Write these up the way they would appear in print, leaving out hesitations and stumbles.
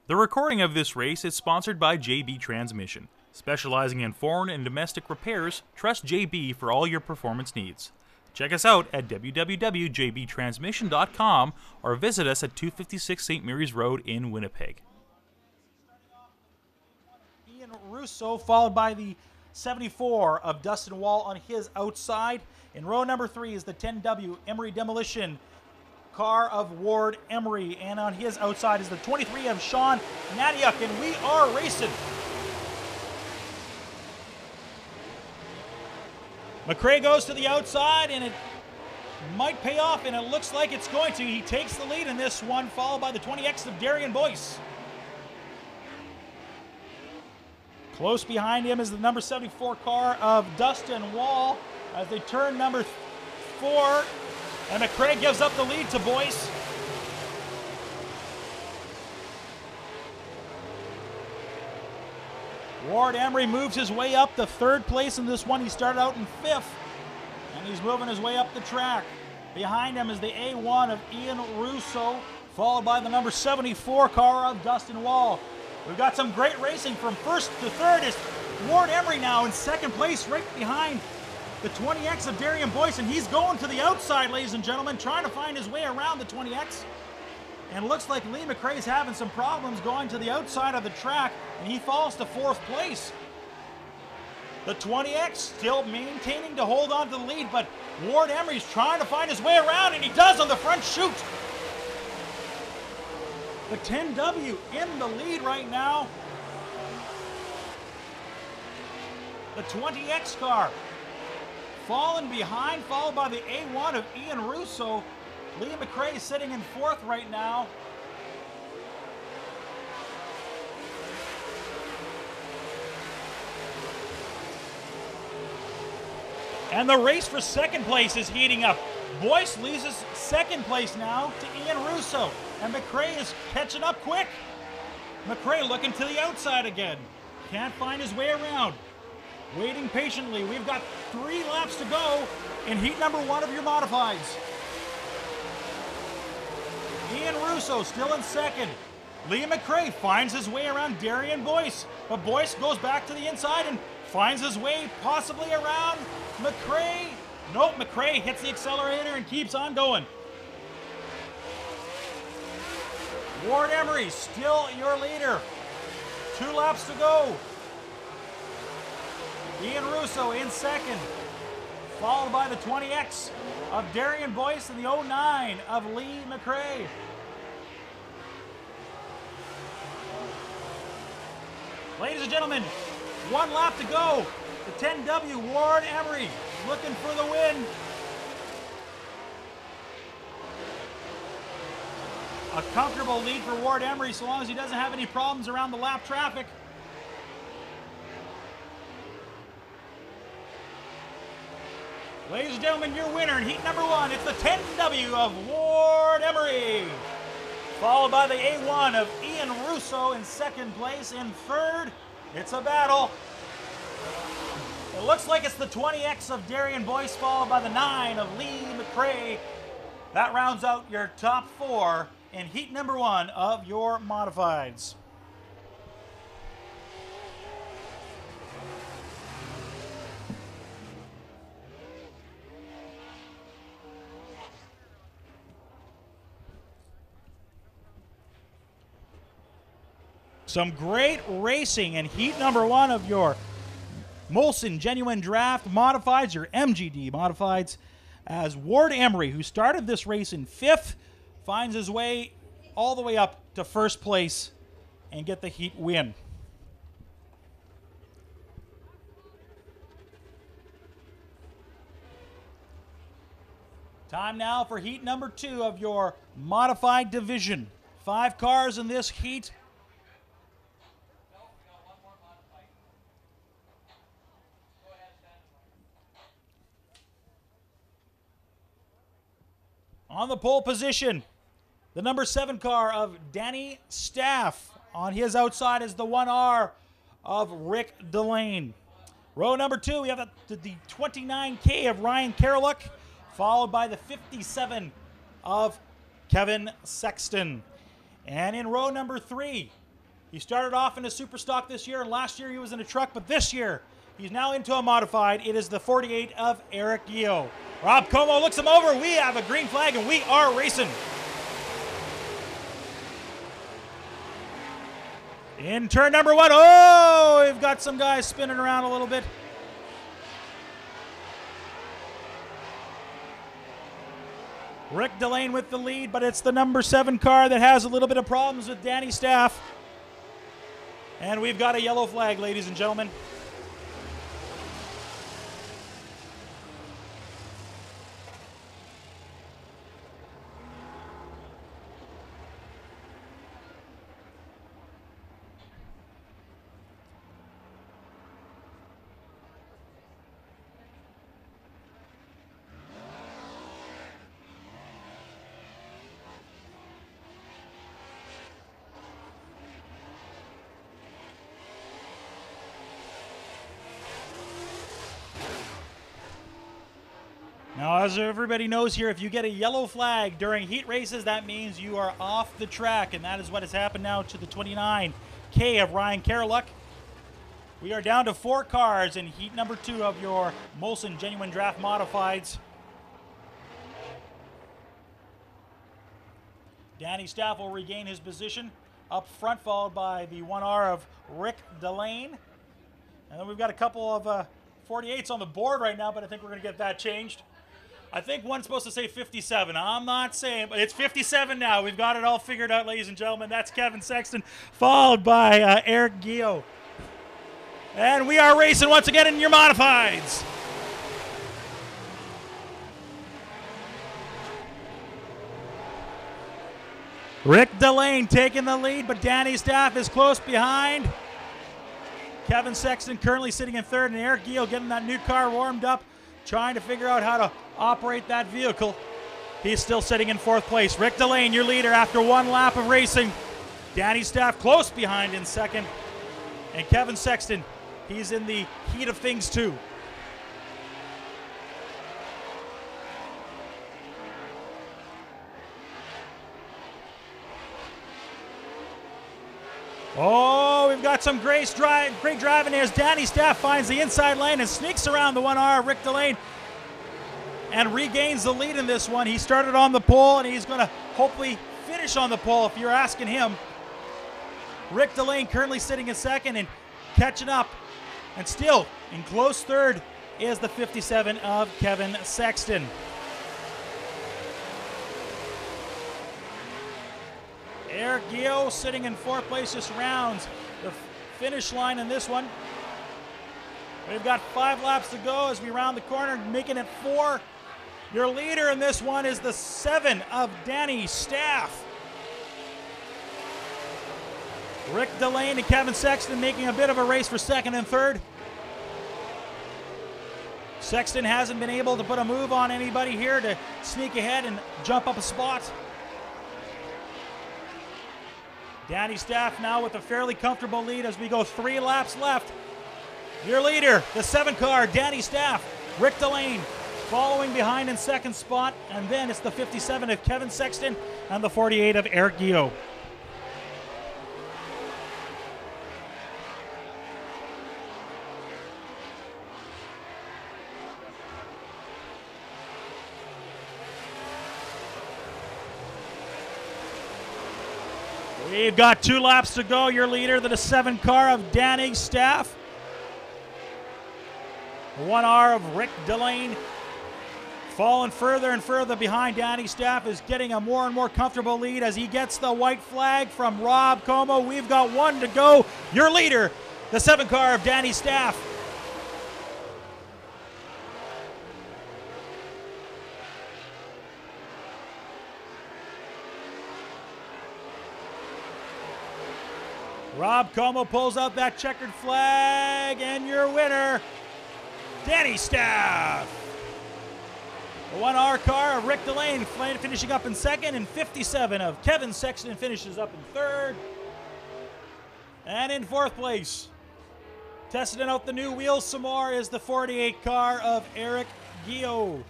The recording of this race is sponsored by JB Transmission. Specializing in foreign and domestic repairs, trust JB for all your performance needs. Check us out at www.jbtransmission.com or visit us at 256 St. Mary's Road in Winnipeg. Ian Russo, followed by the 74 of Dustin Wall on his outside. In row number 3 is the 10W Emery Demolition car of Ward Emery, and on his outside is the 23 of Sean Nadiuk, and we are racing. McRae goes to the outside, and it might pay off, and it looks like it's going to. He takes the lead in this one, followed by the 20X of Darian Boyce. Close behind him is the number 74 car of Dustin Wall as they turn number 4. And McRae gives up the lead to Boyce. Ward Emery moves his way up to 3rd place in this one. He started out in 5th, and he's moving his way up the track. Behind him is the A1 of Ian Russo, followed by the number 74 car of Dustin Wall. We've got some great racing from 1st to 3rd. Is Ward Emery now in 2nd place, right behind the 20X of Darian Boyce, and he's going to the outside, ladies and gentlemen, trying to find his way around the 20X. And it looks like Lee McRae's having some problems going to the outside of the track, and he falls to 4th place. The 20X still maintaining to hold on to the lead, but Ward Emery's trying to find his way around, and he does on the front chute. The 10W in the lead right now. The 20X car falling behind, followed by the A1 of Ian Russo. Lee McRae sitting in 4th right now. And the race for 2nd place is heating up. Boyce loses 2nd place now to Ian Russo, and McRae is catching up quick. McRae looking to the outside again. Can't find his way around. Waiting patiently. We've got 3 laps to go in heat number 1 of your modifieds. Ian Russo still in 2nd. Lee McRae finds his way around Darian Boyce, but Boyce goes back to the inside and finds his way possibly around McRae. Nope, McRae hits the accelerator and keeps on going. Ward Emery still your leader. 2 laps to go. Ian Russo in 2nd, followed by the 20X of Darian Boyce and the 09 of Lee McRae. Ladies and gentlemen, 1 lap to go. The 10W Ward Emery looking for the win. A comfortable lead for Ward Emery so long as he doesn't have any problems around the lap traffic. Ladies and gentlemen, your winner in heat number 1, it's the 10W of Ward Emery, followed by the A1 of Ian Russo in 2nd place. In 3rd, it's a battle. It looks like it's the 20X of Darian Boyce, followed by the 9 of Lee McRae. That rounds out your top 4 in heat number 1 of your modifieds. Some great racing in heat number 1 of your Molson Genuine Draft Modifieds, your MGD Modifieds, as Ward Emery, who started this race in 5th, finds his way all the way up to 1st place and get the heat win. Time now for heat number 2 of your modified division. 5 cars in this heat. On the pole position, the number 7 car of Danny Staff. On his outside is the 1R of Rick Delane. Row number 2, we have the 29K of Ryan Karoluk, followed by the 57 of Kevin Sexton. And in row number 3, He started off in a super stock this year, and last year he was in a truck, but this year he's now into a modified. It is the 48 of Eric Gio. Rob Como looks him over. We have a green flag, and we are racing. In turn number 1, oh, we've got some guys spinning around a little bit. Rick Delane with the lead, but it's the number 7 car that has a little bit of problems with Danny Staff. And we've got a yellow flag, ladies and gentlemen. Now, as everybody knows here, if you get a yellow flag during heat races, that means you are off the track, and that is what has happened now to the 29K of Ryan Kerluck. We are down to 4 cars in heat number 2 of your Molson Genuine Draft Modifieds. Danny Staff will regain his position up front, followed by the 1R of Rick Delane. And then we've got a couple of 48s on the board right now, but I think we're going to get that changed. I think one's supposed to say 57. I'm not saying, but it's 57 now. We've got it all figured out, ladies and gentlemen. That's Kevin Sexton, followed by Eric Gio. And we are racing once again in your modifieds. Rick Delane taking the lead, but Danny Staff is close behind. Kevin Sexton currently sitting in 3rd, and Eric Gio getting that new car warmed up, trying to figure out how to operate that vehicle. He's still sitting in 4th place. Rick Delane, your leader after 1 lap of racing. Danny Staff close behind in 2nd. And Kevin Sexton, he's in the heat of things too. Oh, we've got some great driving here as Danny Staff finds the inside lane and sneaks around the 1R of Rick Delane and regains the lead in this one. He started on the pole, and he's going to hopefully finish on the pole if you're asking him. Rick Delane currently sitting in 2nd and catching up. And still in close 3rd is the 57 of Kevin Sexton. Eric Gio sitting in 4th place, just rounds the finish line in this one. We've got 5 laps to go as we round the corner, making it 4. Your leader in this one is the 7 of Danny Staff. Rick Delane and Kevin Sexton making a bit of a race for 2nd and 3rd. Sexton hasn't been able to put a move on anybody here to sneak ahead and jump up a spot. Danny Staff now with a fairly comfortable lead as we go 3 laps left. Your leader, the 7 car, Danny Staff. Rick Delane following behind in 2nd spot. And then it's the 57 of Kevin Sexton and the 48 of Eric Gio. We've got 2 laps to go. Your leader, the 7 car of Danny Staff. 1R of Rick Delane. Falling further and further behind. Danny Staff is getting a more and more comfortable lead as he gets the white flag from Rob Como. We've got 1 to go. Your leader, the 7 car of Danny Staff. Rob Como pulls out that checkered flag, and your winner, Danny Staff. The 1R car of Rick Delane finishing up in 2nd, and 57 of Kevin Sexton finishes up in 3rd. And in 4th place, testing out the new wheels some more, is the 48 car of Eric Gio.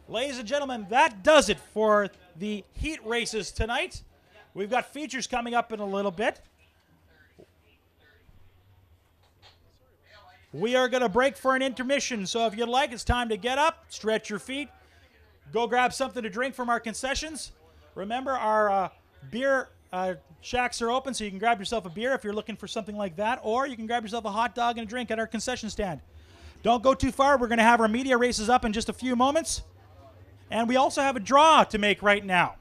Ladies and gentlemen, that does it for the heat races tonight. We've got features coming up in a little bit. We are going to break for an intermission. So if you'd like, it's time to get up, stretch your feet, go grab something to drink from our concessions. Remember, our beer shacks are open, so you can grab yourself a beer if you're looking for something like that, or you can grab yourself a hot dog and a drink at our concession stand. Don't go too far. We're going to have our media races up in just a few moments. And we also have a draw to make right now.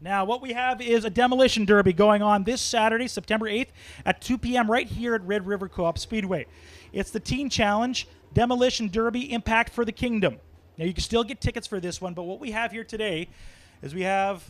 Now, what we have is a demolition derby going on this Saturday, September 8th at 2 p.m. right here at Red River Co-op Speedway. It's the Teen Challenge Demolition Derby Impact for the Kingdom. Now, you can still get tickets for this one, but what we have here today is we have